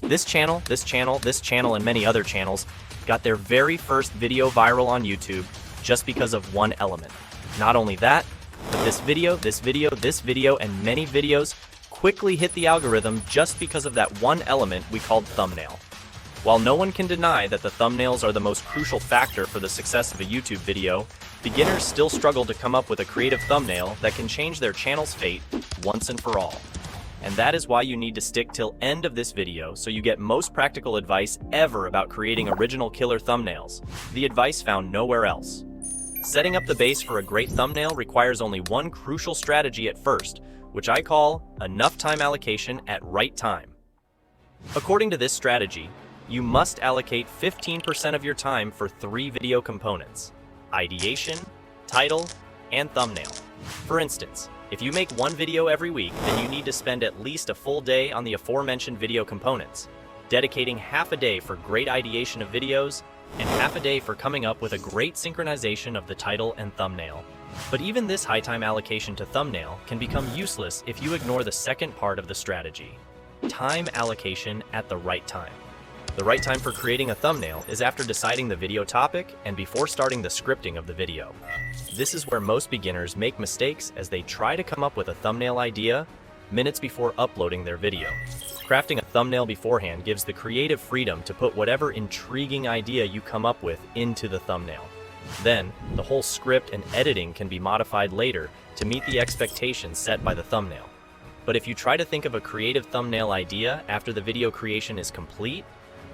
This channel, and many other channels got their very first video viral on YouTube just because of one element. Not only that, but this video, and many videos quickly hit the algorithm just because of that one element we called thumbnail. While no one can deny that the thumbnails are the most crucial factor for the success of a YouTube video, beginners still struggle to come up with a creative thumbnail that can change their channel's fate once and for all. And that is why you need to stick till end of this video so you get most practical advice ever about creating original killer thumbnails, the advice found nowhere else. Setting up the base for a great thumbnail requires only one crucial strategy at first, which I call enough time allocation at right time. According to this strategy, you must allocate 15% of your time for 3 video components: ideation, title, and thumbnail. For instance, if you make one video every week, then you need to spend at least a full day on the aforementioned video components, dedicating half a day for great ideation of videos and half a day for coming up with a great synchronization of the title and thumbnail. But even this high time allocation to thumbnail can become useless if you ignore the second part of the strategy: time allocation at the right time. The right time for creating a thumbnail is after deciding the video topic and before starting the scripting of the video. This is where most beginners make mistakes as they try to come up with a thumbnail idea minutes before uploading their video. Crafting a thumbnail beforehand gives the creative freedom to put whatever intriguing idea you come up with into the thumbnail. Then, the whole script and editing can be modified later to meet the expectations set by the thumbnail. But if you try to think of a creative thumbnail idea after the video creation is complete,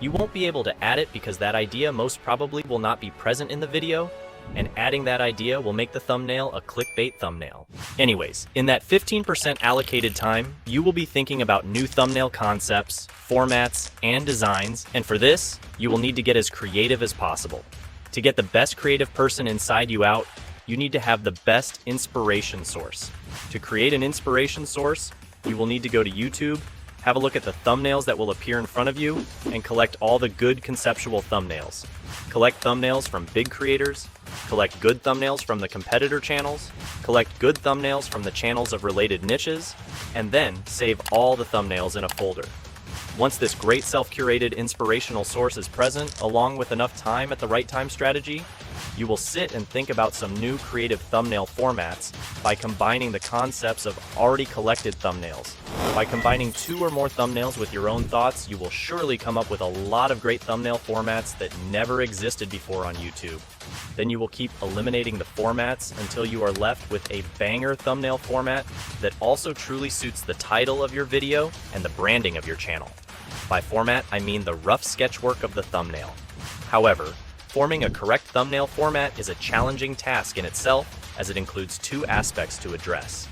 you won't be able to add it because that idea most probably will not be present in the video, and adding that idea will make the thumbnail a clickbait thumbnail. Anyways, in that 15% allocated time, you will be thinking about new thumbnail concepts, formats, and designs, and for this, you will need to get as creative as possible. To get the best creative person inside you out, you need to have the best inspiration source. To create an inspiration source, you will need to go to YouTube, have a look at the thumbnails that will appear in front of you, and collect all the good conceptual thumbnails. Collect thumbnails from big creators, collect good thumbnails from the competitor channels, collect good thumbnails from the channels of related niches, and then save all the thumbnails in a folder. Once this great self-curated inspirational source is present, along with enough time at the right time strategy, you will sit and think about some new creative thumbnail formats by combining the concepts of already collected thumbnails. By combining 2 or more thumbnails with your own thoughts, you will surely come up with a lot of great thumbnail formats that never existed before on YouTube. Then you will keep eliminating the formats until you are left with a banger thumbnail format that also truly suits the title of your video and the branding of your channel. By format, I mean the rough sketchwork of the thumbnail. However, forming a correct thumbnail format is a challenging task in itself, as it includes 2 aspects to address.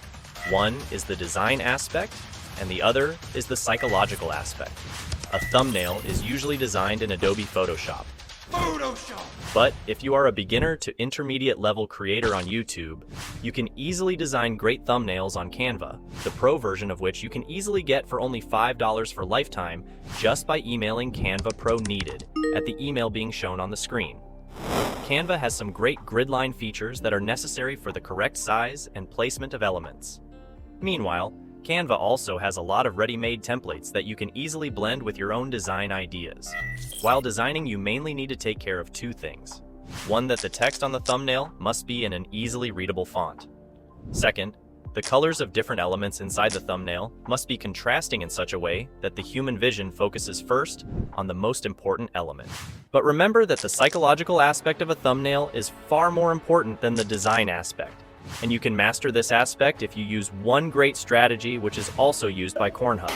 One is the design aspect, and the other is the psychological aspect. A thumbnail is usually designed in Adobe Photoshop. But if you are a beginner to intermediate level creator on YouTube, you can easily design great thumbnails on Canva, the pro version of which you can easily get for only $5 for lifetime just by emailing Canva Pro needed at the email being shown on the screen. Canva has some great grid line features that are necessary for the correct size and placement of elements. Meanwhile, Canva also has a lot of ready-made templates that you can easily blend with your own design ideas. While designing, you mainly need to take care of 2 things. One, that the text on the thumbnail must be in an easily readable font. Second, the colors of different elements inside the thumbnail must be contrasting in such a way that the human vision focuses first on the most important element. But remember that the psychological aspect of a thumbnail is far more important than the design aspect. And you can master this aspect if you use one great strategy which is also used by Cornhub.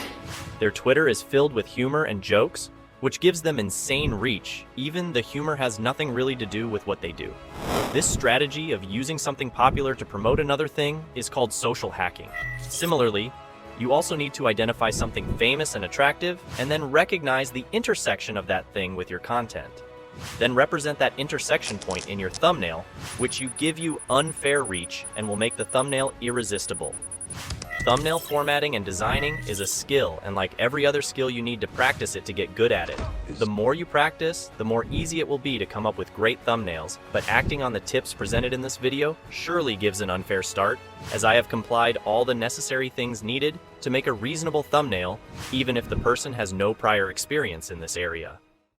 Their Twitter is filled with humor and jokes, which gives them insane reach. Even the humor has nothing really to do with what they do. This strategy of using something popular to promote another thing is called social hacking. Similarly, you also need to identify something famous and attractive, and then recognize the intersection of that thing with your content. Then represent that intersection point in your thumbnail, which you give you unfair reach and will make the thumbnail irresistible. Thumbnail formatting and designing is a skill, and like every other skill, you need to practice it to get good at it. The more you practice, the more easy it will be to come up with great thumbnails, but acting on the tips presented in this video surely gives an unfair start, as I have complied all the necessary things needed to make a reasonable thumbnail, even if the person has no prior experience in this area.